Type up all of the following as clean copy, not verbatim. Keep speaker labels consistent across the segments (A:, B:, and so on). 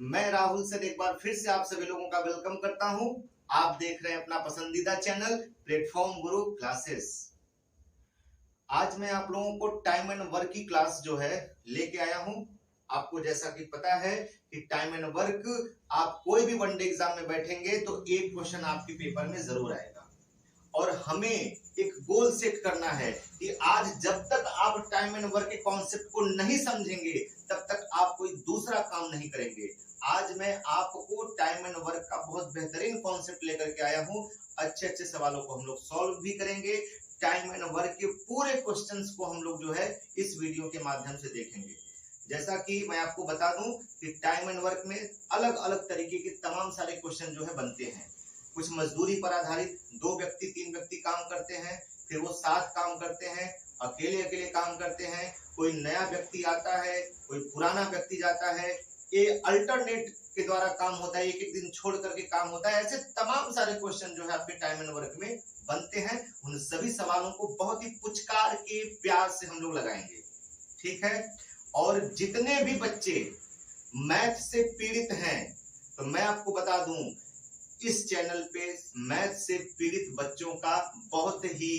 A: मैं राहुल सर एक बार फिर से आप सभी लोगों का वेलकम करता हूं। आप देख रहे हैं अपना पसंदीदा चैनल प्लेटफॉर्म गुरु क्लासेस। आज मैं आप लोगों को टाइम एंड वर्क की क्लास जो है लेके आया हूं। आपको जैसा कि पता है कि टाइम एंड वर्क आप कोई भी वनडे एग्जाम में बैठेंगे तो एक क्वेश्चन आपके पेपर में जरूर आएगा और हमें एक गोल सेट करना है कि आज जब तक आप टाइम एंड वर्क के कॉन्सेप्ट को नहीं समझेंगे तब तक आप कोई दूसरा काम नहीं करेंगे। आज मैं आपको टाइम एंड वर्क का बहुत बेहतरीन कॉन्सेप्ट लेकर के आया हूं। अच्छे सवालों को हम लोग सॉल्व भी करेंगे। टाइम एंड वर्क के पूरे क्वेश्चंस को हम लोग जो है इस वीडियो के माध्यम से देखेंगे। जैसा कि मैं आपको बता दूं कि टाइम एंड वर्क में अलग अलग तरीके के तमाम सारे क्वेश्चन जो है बनते हैं। कुछ मजदूरी पर आधारित 2 व्यक्ति 3 व्यक्ति काम करते हैं, फिर वो साथ काम करते हैं, अकेले अकेले काम करते हैं, कोई नया व्यक्ति आता है, कोई पुराना व्यक्ति जाता है, ये अल्टरनेट के द्वारा काम होता है, एक एक दिन छोड़ करके काम होता है। ऐसे तमाम सारे क्वेश्चन जो है आपके टाइम एंड वर्क में बनते हैं। उन सभी सवालों को बहुत ही पुचकार के प्यार से हम लोग लगाएंगे, ठीक है। और जितने भी बच्चे मैथ से पीड़ित हैं तो मैं आपको बता दूं इस चैनल पे मैथ से पीड़ित बच्चों का बहुत ही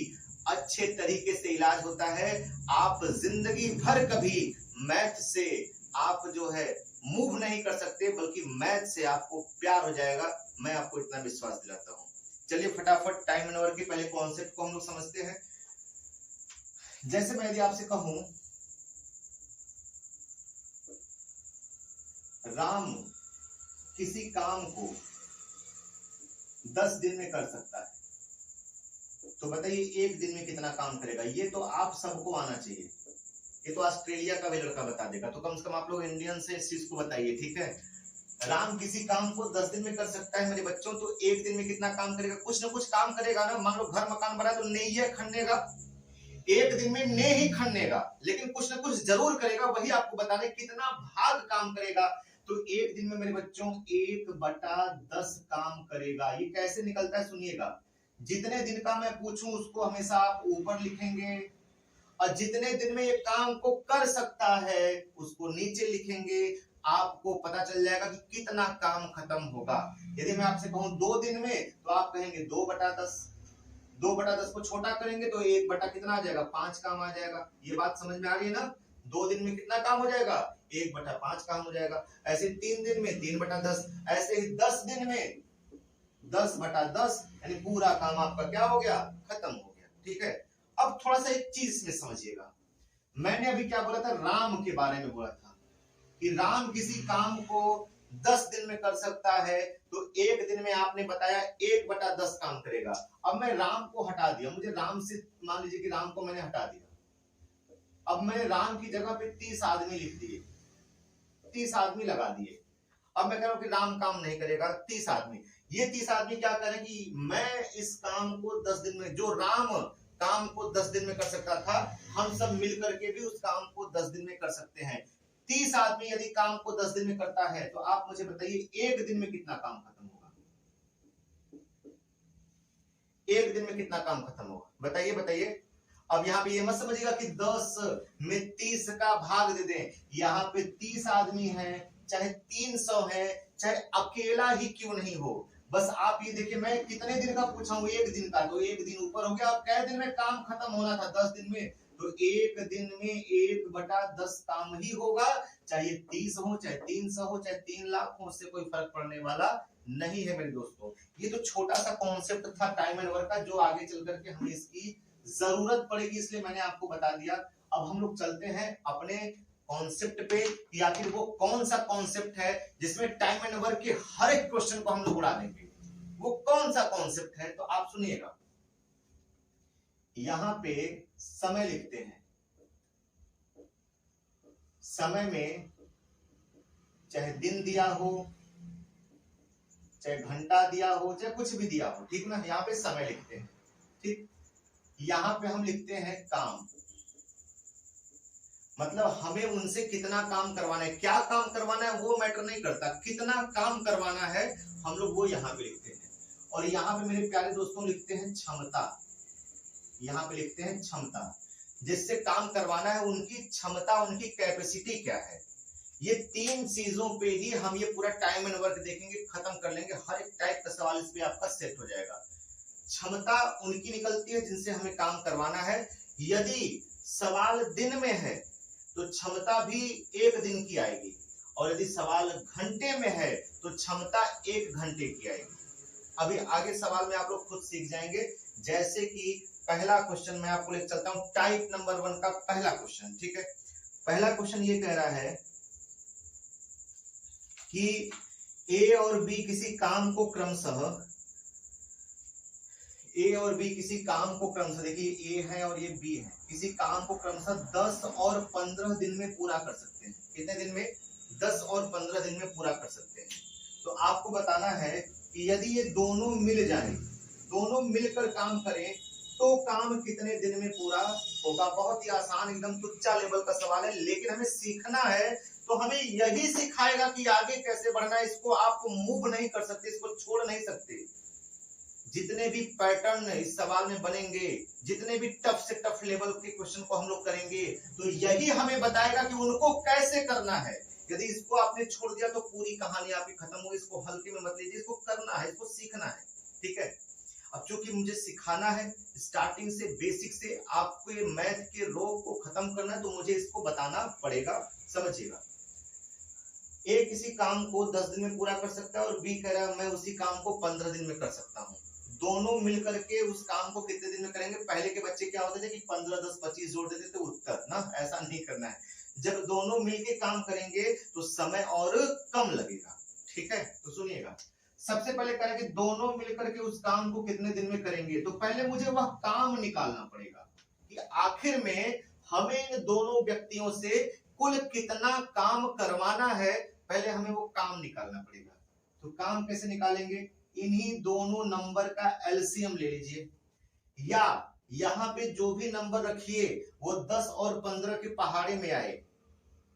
A: अच्छे तरीके से इलाज होता है। आप जिंदगी भर कभी मैथ से आप जो है मूव नहीं कर सकते, बल्कि मैथ से आपको प्यार हो जाएगा। मैं आपको इतना विश्वास दिलाता हूं। चलिए फटाफट टाइम एंड वर्क के पहले कॉन्सेप्ट को हम लोग समझते हैं। जैसे मैं यदि आपसे कहूं राम किसी काम को 10 दिन में कर सकता है, तो बताइए एक दिन में कितना काम करेगा। ये तो आप सबको आना चाहिए। ये तो ऑस्ट्रेलिया का भी लड़का बता देगा, तो कम से कम आप लोग इंडियन से इस चीज को बताइए, ठीक है। राम किसी काम को 10 दिन में कर सकता है मेरे बच्चों, तो एक दिन में कितना काम करेगा। कुछ ना कुछ काम करेगा ना। मान लो घर मकान बना तो नहीं खंडेगा, एक दिन में नहीं खंडेगा, लेकिन कुछ ना कुछ जरूर करेगा। वही आपको बताने कितना भाग काम करेगा। तो एक दिन में मेरे बच्चों 1/10 काम करेगा। ये कैसे निकलता है सुनिएगा। जितने दिन का मैं पूछूं उसको हमेशा आप ऊपर लिखेंगे, और जितने दिन में ये काम को कर सकता है उसको नीचे लिखेंगे। आपको पता चल जाएगा कि कितना काम खत्म होगा। यदि मैं आपसे कहूं 2 दिन में, तो आप कहेंगे 2/10। 2/10 को छोटा करेंगे तो 1 कितना आ जाएगा, 5 काम आ जाएगा। ये बात समझ में आ रही है ना। 2 दिन में कितना काम हो जाएगा, 1/5 काम हो जाएगा। ऐसे 3 दिन में 3/10, ऐसे ही 10 दिन में 10/10, यानी पूरा काम आपका क्या हो गया, खत्म हो गया, ठीक है। अब थोड़ा सा एक चीज में समझिएगा। मैंने अभी क्या बोला था, राम के बारे में बोला था कि राम किसी काम को 10 दिन में कर सकता है, तो एक दिन में आपने बताया 1/10 काम करेगा। अब मैं राम को हटा दिया, मुझे राम से मान लीजिए कि राम को मैंने हटा दिया। अब मैंने राम की जगह पे 30 आदमी लिख दिए, 30 आदमी लगा दिए। अब मैं कह रहा हूं कि राम काम नहीं करेगा, 30 आदमी। ये 30 आदमी क्या करें कि मैं इस काम को 10 दिन में, जो राम काम को 10 दिन में कर सकता था, हम सब मिलकर के भी उस काम को 10 दिन में कर सकते हैं। 30 आदमी यदि काम को 10 दिन में करता है तो आप मुझे बताइए एक दिन में कितना काम खत्म होगा। एक दिन में कितना काम खत्म होगा, बताइए बताइए। अब यहाँ पे ये मत समझिएगा कि 10 में 30 का भाग दे दें। यहाँ पे 30 आदमी हैं, चाहे 300 है, चाहे अकेला ही क्यों नहीं हो। बस आप ये देखिए, मैं कितने दिन का पूछा हूं, एक दिन का, तो एक दिन ऊपर हो गया। अब कै दिन में काम खत्म होना था, 10 दिन में, तो एक दिन में 1/10 काम ही होगा। चाहे 30 हो, चाहे 300 हो, चाहे 3 लाख हो, उससे कोई फर्क पड़ने वाला नहीं है मेरे दोस्तों। ये तो छोटा सा कॉन्सेप्ट था टाइम एंड वर्क का, जो आगे चल करके हमें इसकी जरूरत पड़ेगी, इसलिए मैंने आपको बता दिया। अब हम लोग चलते हैं अपने कॉन्सेप्ट पे कि आखिर वो कौन सा कॉन्सेप्ट है जिसमें टाइम एंड वर्क के हर एक क्वेश्चन को हम लोग उड़ा देंगे। वो कौन सा कॉन्सेप्ट है, तो आप सुनिएगा। यहां पे समय लिखते हैं। समय में चाहे दिन दिया हो, चाहे घंटा दिया हो, चाहे कुछ भी दिया हो, ठीक ना। यहां पे समय लिखते हैं, ठीक। यहां पे हम लिखते हैं काम, मतलब हमें उनसे कितना काम करवाना है। क्या काम करवाना है वो मैटर नहीं करता, कितना काम करवाना है हम लोग वो यहां पे लिखते हैं। और यहां पे मेरे प्यारे दोस्तों लिखते हैं क्षमता। यहां पे लिखते हैं क्षमता, जिससे काम करवाना है उनकी क्षमता, उनकी कैपेसिटी क्या है। ये 3 चीजों पे ही हम ये पूरा टाइम एंड वर्क देखेंगे, खत्म कर लेंगे। हर एक टाइप का सवाल इस पे आपका सेट हो जाएगा। क्षमता उनकी निकलती है जिनसे हमें काम करवाना है। यदि सवाल दिन में है तो क्षमता भी 1 दिन की आएगी, और यदि सवाल घंटे में है तो क्षमता 1 घंटे की आएगी। अभी आगे सवाल में आप लोग खुद सीख जाएंगे। जैसे कि पहला क्वेश्चन मैं आपको लेकर चलता हूं, टाइप नंबर 1 का पहला क्वेश्चन। ठीक है, पहला क्वेश्चन ये कह रहा है कि ए और बी किसी काम को क्रमशः, ए और बी किसी काम को क्रमशः, देखिए ए है और ये बी है, किसी काम को क्रमशः 10 और 15 दिन में पूरा कर सकते हैं। कितने दिन में? 10 और 15 दिन में पूरा कर सकते हैं। तो आपको बताना है कि यदि ये दोनों मिल जाए, दोनों मिलकर काम करें तो काम कितने दिन में पूरा होगा। बहुत ही आसान, एकदम तुच्चा लेवल का सवाल है, लेकिन हमें सीखना है तो हमें यही सिखाएगा कि आगे कैसे बढ़ना है। इसको आप मूव नहीं कर सकते, इसको छोड़ नहीं सकते। जितने भी पैटर्न इस सवाल में बनेंगे, जितने भी टफ से टफ लेवल के क्वेश्चन को हम लोग करेंगे, तो यही हमें बताएगा कि उनको कैसे करना है। यदि इसको आपने छोड़ दिया तो पूरी कहानी आपकी खत्म होगी। इसको हल्के में मत लीजिए, इसको करना है, इसको सीखना है। ठीक है, अब चूंकि मुझे सिखाना है स्टार्टिंग से, बेसिक से, आपको ये मैथ के रोग को खत्म करना है, तो मुझे इसको बताना पड़ेगा। समझिएगा, ए किसी काम को 10 दिन में पूरा कर सकता है और बी कह रहा है मैं उसी काम को 15 दिन में कर सकता हूँ। दोनों मिलकर के उस काम को कितने दिन में करेंगे? पहले के बच्चे क्या होते थे कि 15, 10, 25 जोड़ देते थे उत्तर ना, ऐसा नहीं करना है। जब दोनों मिलके काम करेंगे तो समय और कम लगेगा। ठीक है, तो सुनिएगा, सबसे पहले करेंगे दोनों मिलकर के उस काम को कितने दिन में करेंगे। तो पहले मुझे वह काम निकालना पड़ेगा कि आखिर में हमें इन दोनों व्यक्तियों से कुल कितना काम करवाना है। पहले हमें वो काम निकालना पड़ेगा। तो काम कैसे निकालेंगे? इन्हीं दोनों नंबर का एलसीएम ले लीजिए, या यहां पे जो भी नंबर रखिए वो 10 और 15 के पहाड़े में आए।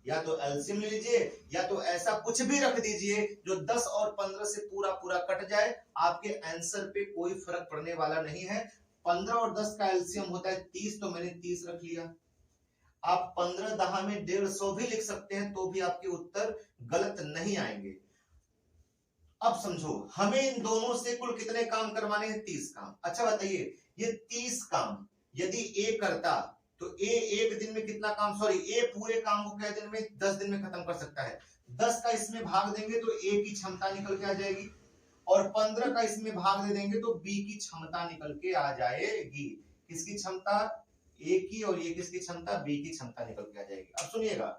A: या तो एलसीएम ले लीजिए, या तो ऐसा कुछ भी रख दीजिए जो 10 और 15 से पूरा पूरा कट जाए। आपके आंसर पे कोई फर्क पड़ने वाला नहीं है। 15 और 10 का एलसीएम होता है 30, तो मैंने 30 रख लिया। आप 15 दहा में 150 भी लिख सकते हैं तो भी आपके उत्तर गलत नहीं आएंगे। अब समझो, हमें इन दोनों से कुल कितने काम करवाने हैं? 30 काम। अच्छा बताइए, ये 30 काम यदि ए करता तो ए 1 दिन में कितना काम, सॉरी ए पूरे काम को क्या दिन में? 10 दिन में खत्म कर सकता है। 10 का इसमें भाग देंगे तो ए की क्षमता निकल के आ जाएगी, और 15 का इसमें भाग दे देंगे तो बी की क्षमता निकल के आ जाएगी। किसकी क्षमता? ए की, और ये किसकी क्षमता? बी की क्षमता निकल के आ जाएगी। अब सुनिएगा,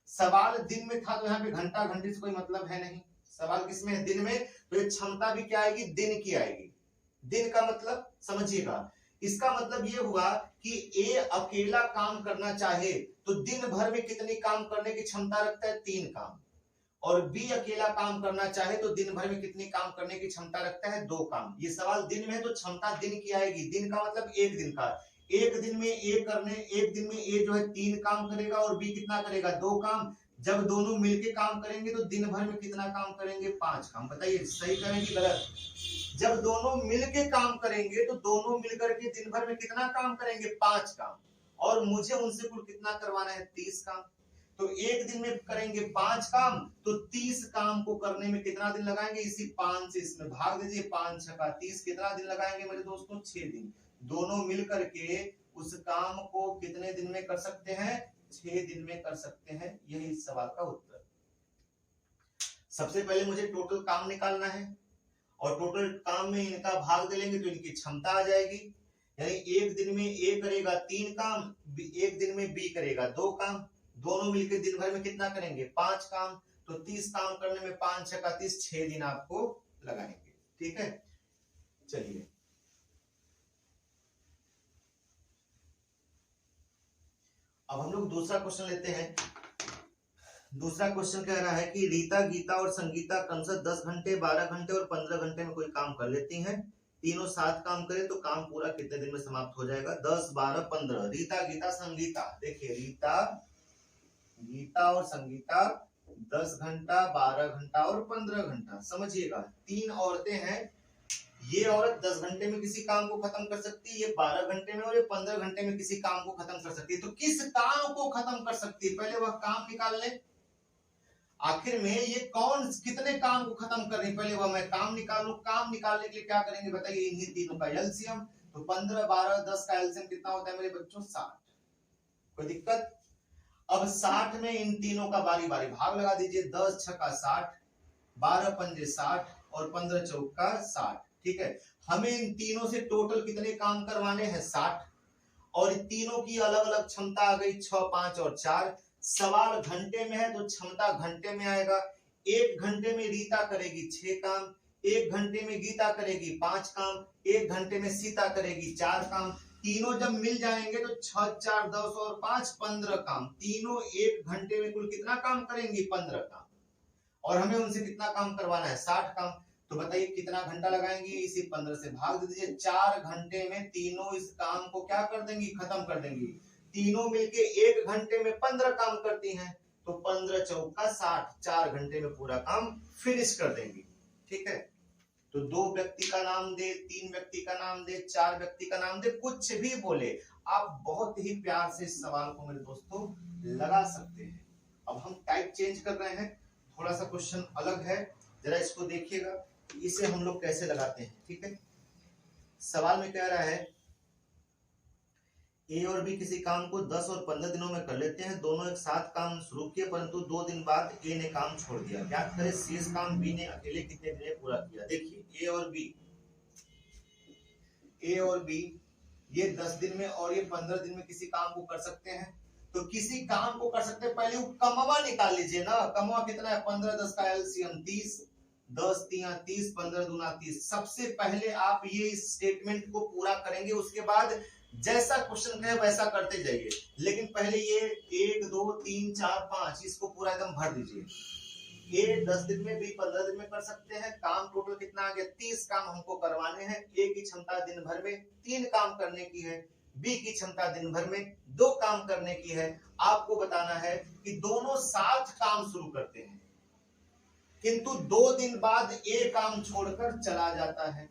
A: सवाल दिन में था तो यहाँ पे घंटा घंटे से कोई मतलब है नहीं। सवाल किसमें है? दिन में, तो ये क्षमता भी क्या आएगी? दिन की आएगी। दिन का मतलब समझिएगा, इसका मतलब ये हुआ कि ए अकेला काम करना चाहे तो दिन भर में कितनी काम करने की क्षमता रखता है? 3 काम। और बी अकेला काम करना चाहे तो दिन भर में कितनी काम करने की क्षमता रखता है? 2 काम। ये सवाल दिन में है तो क्षमता दिन की आएगी। दिन का मतलब 1 दिन का। एक दिन में ए जो है 3 काम करेगा और बी कितना करेगा? 2 काम। जब दोनों मिलके काम करेंगे तो दिन भर में कितना काम करेंगे? 5 काम। बताइए सही करेंगे गलत? जब दोनों मिलके काम करेंगे तो दोनों मिलकर के दिन भर में कितना काम करेंगे? 5 काम। और मुझे उनसे कुल कितना करवाना है? 30 काम। तो एक दिन में करेंगे 5 काम, तो 30 काम को करने में कितना दिन लगाएंगे? इसी 5 से इसमें भाग दीजिए, 5 छका 30। कितना दिन लगाएंगे मेरे दोस्तों? 6 दिन। दोनों मिलकर के उस काम को कितने दिन में कर सकते हैं? 6 दिन में कर सकते हैं। यही इस सवाल का उत्तर। सबसे पहले मुझे टोटल काम निकालना है, और टोटल काम में इनका भाग दे लेंगे तो इनकी क्षमता आ जाएगी। यानी एक दिन में ए करेगा 3 काम, एक दिन में बी करेगा 2 काम। दोनों मिलकर दिन भर में कितना करेंगे? 5 काम। तो 30 काम करने में 5 छका 30, 6 दिन आपको लगाएंगे। ठीक है, चलिए अब हम लोग दूसरा क्वेश्चन लेते हैं। दूसरा क्वेश्चन कह रहा है कि रीता, गीता और संगीता क्रमशः 10 घंटे, 12 घंटे और 15 घंटे में कोई काम कर लेती हैं। तीनों साथ काम करें तो काम पूरा कितने दिन में समाप्त हो जाएगा? 10, 12, 15। रीता, गीता, संगीता। देखिए रीता, गीता और संगीता 10 घंटा, 12 घंटा और 15 घंटा। समझिएगा, 3 औरतें हैं। ये औरत 10 घंटे में किसी काम को खत्म कर सकती है, ये 12 घंटे में, और ये 15 घंटे में किसी काम को खत्म कर सकती है। तो किस काम को खत्म कर सकती है? पहले वह काम निकाल ले। आखिर में ये कौन कितने काम को खत्म कर रहे हैं, पहले वह मैं काम निकालूं। काम निकालने के लिए क्या करेंगे बताइए, इन्हीं तीनों का एलसीएम। तो 15 12 10 का एलसीएम कितना होता है मेरे बच्चों, 60। कोई दिक्कत? अब 60 में इन तीनों का बारी बारी भाग लगा दीजिए, 10 छक्का 60, 12 पंजे 60 और 15 चौका 60। ठीक है, हमें इन तीनों से टोटल कितने काम करवाने हैं, 60। और तीनों की अलग अलग क्षमता आ गई, 6 5 और 4। सवाल घंटे में है तो क्षमता घंटे में आएगा। 1 घंटे में रीता करेगी 6 काम, 1 घंटे में गीता करेगी 5 काम, 1 घंटे में सीता करेगी 4 काम। तीनों जब मिल जाएंगे तो 6 4 10 और 5 15 काम। तीनों 1 घंटे में कुल कितना काम करेंगी, 15 काम। और हमें उनसे कितना काम करवाना है, 60 काम। तो बताइए कितना घंटा लगाएंगे, इसी 15 से भाग दे दीजिए। 4 घंटे में तीनों इस काम को क्या कर देंगी, खत्म कर देंगी। तीनों मिलके 1 घंटे में 15 काम करती हैं, तो 15 चौका 60, 4 घंटे में पूरा काम फिनिश कर देंगी। ठीक है, तो 2 व्यक्ति का नाम दे, 3 व्यक्ति का नाम दे, 4 व्यक्ति का नाम दे, कुछ भी बोले, आप बहुत ही प्यार से इस सवाल को मेरे दोस्तों लगा सकते हैं। अब हम टाइप चेंज कर रहे हैं, थोड़ा सा क्वेश्चन अलग है, जरा इसको देखिएगा, इसे हम लोग कैसे लगाते हैं। ठीक है, सवाल में कह रहा है ए और बी किसी काम को 10 और 15 दिनों में कर लेते हैं। दोनों एक साथ काम शुरू किए, परंतु 2 दिन बाद ए ने काम छोड़ दिया। ज्ञात करें शेष काम बी ने अकेले कितने दिन में पूरा किया। देखिए ए और बी ये 10 दिन में और ये 15 दिन में किसी काम को कर सकते हैं। तो किसी काम को कर सकते हैं, पहले वो कमवा निकाल लीजिए ना। कमवा कितना है, 15 10 का एलसीएम 30, 10 3 30, 15 दूना 30। सबसे पहले आप ये स्टेटमेंट को पूरा करेंगे, उसके बाद जैसा क्वेश्चन कहे वैसा करते जाइए। लेकिन पहले ये 1 2 3 4 5 इसको पूरा एकदम भर दीजिए। ये 10 दिन में, बी 15 दिन में कर सकते हैं। काम टोटल कितना आ गया, 30 काम हमको करवाने हैं। ए की क्षमता दिन भर में 3 काम करने की है, बी की क्षमता दिन भर में 2 काम करने की है। आपको बताना है कि दोनों साथ काम शुरू करते हैं, किंतु 2 दिन बाद ए काम छोड़कर चला जाता है।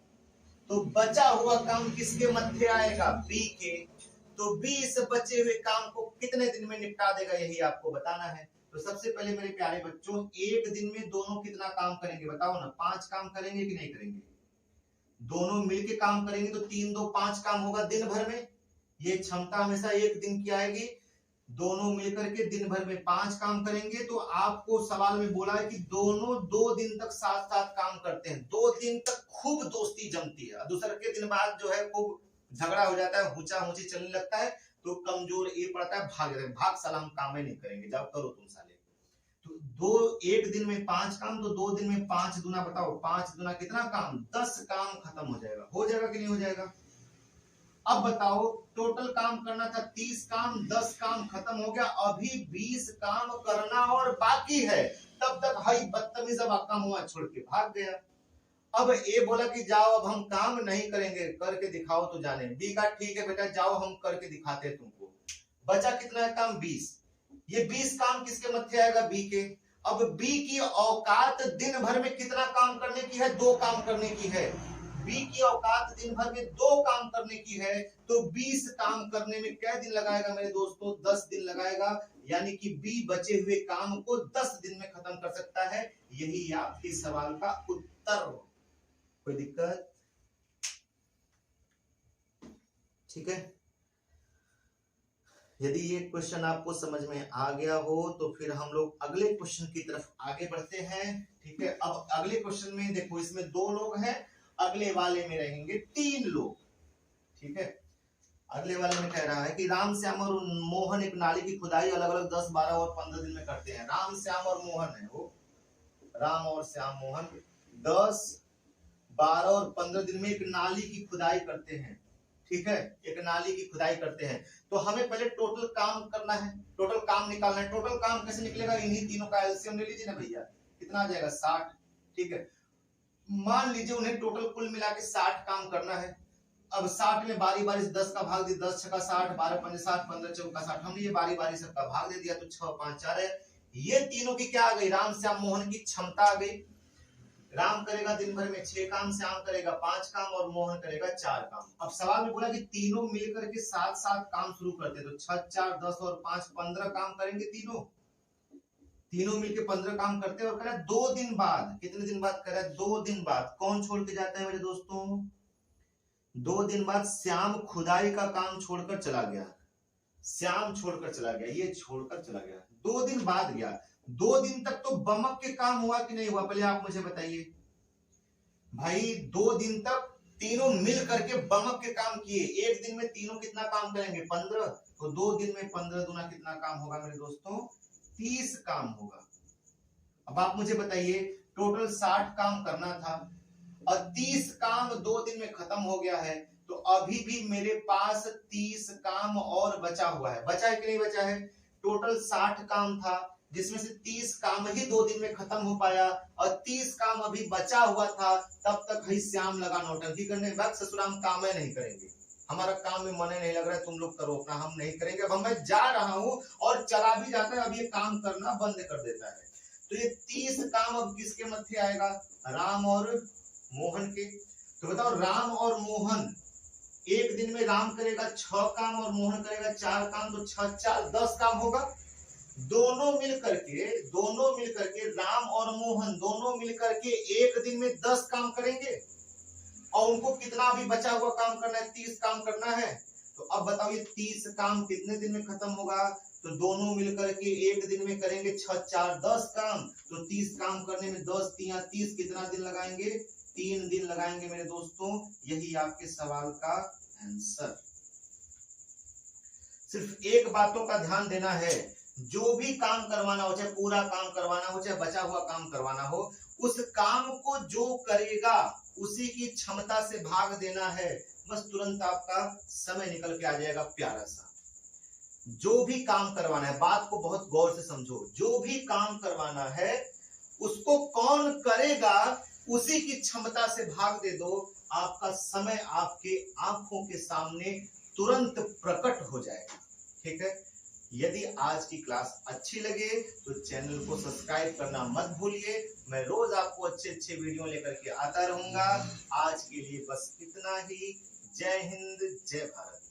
A: तो बचा हुआ काम किसके मध्य आएगा, बी के। तो बी इस बचे हुए काम को कितने दिन में निपटा देगा, यही आपको बताना है। तो सबसे पहले मेरे प्यारे बच्चों, 1 दिन में दोनों कितना काम करेंगे बताओ ना, 5 काम करेंगे कि नहीं करेंगे। दोनों मिलके काम करेंगे तो 3 2 5 काम होगा दिन भर में। ये क्षमता हमेशा 1 दिन की आएगी। दोनों मिलकर के दिन भर में 5 काम करेंगे। तो आपको सवाल में बोला है कि दोनों 2 दिन तक साथ साथ काम करते हैं। 2 दिन तक खूब दोस्ती जमती है, दूसरे के दिन बाद जो है खूब झगड़ा हो जाता है, हुचा हुची चलने लगता है। तो कमजोर ये पड़ता है, भाग साला हम काम ही नहीं करेंगे, जाओ करो तुम साले। तो 1 दिन में 5 काम, तो 2 दिन में 5 दूना बताओ, 5 दूना कितना काम, 10 काम खत्म हो जाएगा कि नहीं हो जाएगा। अब बताओ टोटल काम करना था 30 काम, 10 काम खत्म हो गया, अभी 20 काम करना और बाकी है। तब तक हाई बदतमीज अब काम हुआ छोड़ के भाग गया। अब ए बोला कि जाओ अब हम काम नहीं करेंगे, करके दिखाओ तो जाने। बी का ठीक है बेटा, जाओ हम करके दिखाते हैं तुमको। बचा कितना है काम, 20। ये 20 काम किसके मध्य आएगा, बी के। अब बी की औकात दिन भर में कितना काम करने की है, 2 काम करने की है। बी की औकात दिन भर में 2 काम करने की है। तो 20 काम करने में क्या दिन लगाएगा मेरे दोस्तों, 10 दिन लगाएगा। यानी कि बी बचे हुए काम को 10 दिन में खत्म कर सकता है। यही आपके सवाल का उत्तर। कोई दिक्कत? ठीक है, यदि ये क्वेश्चन आपको समझ में आ गया हो तो फिर हम लोग अगले क्वेश्चन की तरफ आगे बढ़ते हैं। ठीक है, अब अगले क्वेश्चन में देखो, इसमें 2 लोग हैं, अगले वाले में रहेंगे 3 लोग। ठीक है, अगले वाले में कह रहा है कि राम श्याम और मोहन एक नाली की खुदाई अलग अलग 10 12 और 15 दिन में करते हैं। राम श्याम और मोहन है वो, राम और श्याम मोहन 10 12 और 15 दिन में एक नाली की खुदाई करते हैं। ठीक है, एक नाली की खुदाई करते हैं। तो हमें पहले टोटल काम करना है, टोटल काम निकालना है। टोटल काम कैसे निकलेगा, इन्हीं तीनों का एलसीएम ले लीजिए ना भैया, कितना आ जाएगा 60। ठीक है, मान लीजिए उन्हें टोटल कुल मिला के 60 काम करना है। अब 60 में बारी बारी से 10 का भाग दिया, 10 छक्का 60, 12 पंजे 60, 15 चौका 60। हमने ये बारी बारी सबका भाग दे दिया, तो 6 5 4 है। ये तीनों की क्या आ गई, राम श्याम मोहन की क्षमता आ गई। राम करेगा दिन भर में 6 काम, श्याम करेगा 5 काम और मोहन करेगा 4 काम। अब सवाल में बोला कि तीनों मिलकर के साथ साथ काम शुरू करते हैं। तो 6 4 10 और 5 15 काम करेंगे तीनों। तीनों मिलके 15 काम करते हैं और कह रहा है 2 दिन बाद, कितने दिन बाद कह रहा है 2 दिन बाद। कौन छोड़ के जाता है मेरे दोस्तों? 2 दिन बाद श्याम खुदाई का काम छोड़कर चला गया। श्याम छोड़कर चला गया, ये छोड़कर चला गया, 2 दिन बाद गया। 2 दिन तक तो बमक के काम हुआ कि नहीं हुआ, पहले आप मुझे बताइए भाई। 2 दिन तक तीनों मिल करके बमक के काम किए। एक दिन में तीनों कितना काम करेंगे? 15। तो 2 दिन में 15 दूना कितना काम होगा मेरे दोस्तों? 30 काम होगा। अब आप मुझे बताइए, टोटल 60 काम करना था और 30 काम 2 दिन में खत्म हो गया है, तो अभी भी मेरे पास 30 काम और बचा हुआ है। बचा है कि नहीं बचा है? टोटल 60 काम था, जिसमें से 30 काम ही 2 दिन में खत्म हो पाया और 30 काम अभी बचा हुआ था। तब तक ही श्याम लगा नौटंकी करने। बात ससुराम काम है नहीं करेंगे, हमारा काम में मन नहीं लग रहा है, तुम लोग करो अपना, हम नहीं करेंगे। अब मैं जा रहा हूं और चला भी जाता है, अब ये काम करना बंद कर देता है। तो ये 30 काम अब किसके मध्य आएगा? राम और मोहन के। तो बताओ, राम और मोहन एक दिन में राम करेगा 6 काम और मोहन करेगा 4 काम, तो 6 4 10 काम होगा। दोनों मिलकर के राम और मोहन दोनों मिलकर के एक दिन में 10 काम करेंगे और उनको कितना भी बचा हुआ काम करना है? 30 काम करना है। तो अब बताओ, ये 30 काम कितने दिन में खत्म होगा? तो दोनों मिलकर के एक दिन में करेंगे 6 4 10 काम। तो 30 काम करने में 10 3 30, कितना दिन लगाएंगे? 3 दिन लगाएंगे मेरे दोस्तों। यही आपके सवाल का आंसर। सिर्फ एक बातों का ध्यान देना है, जो भी काम करवाना हो, चाहे पूरा काम करवाना हो चाहे बचा हुआ काम करवाना हो, उस काम को जो करेगा उसी की क्षमता से भाग देना है। बस तुरंत आपका समय निकल के आ जाएगा प्यारा सा। जो भी काम करवाना है, बात को बहुत गौर से समझो, जो भी काम करवाना है उसको कौन करेगा उसी की क्षमता से भाग दे दो, आपका समय आपके आंखों के सामने तुरंत प्रकट हो जाएगा। ठीक है, यदि आज की क्लास अच्छी लगे तो चैनल को सब्सक्राइब करना मत भूलिए। मैं रोज आपको अच्छे अच्छे वीडियो लेकर के आता रहूंगा। आज के लिए बस इतना ही। जय हिंद, जय भारत।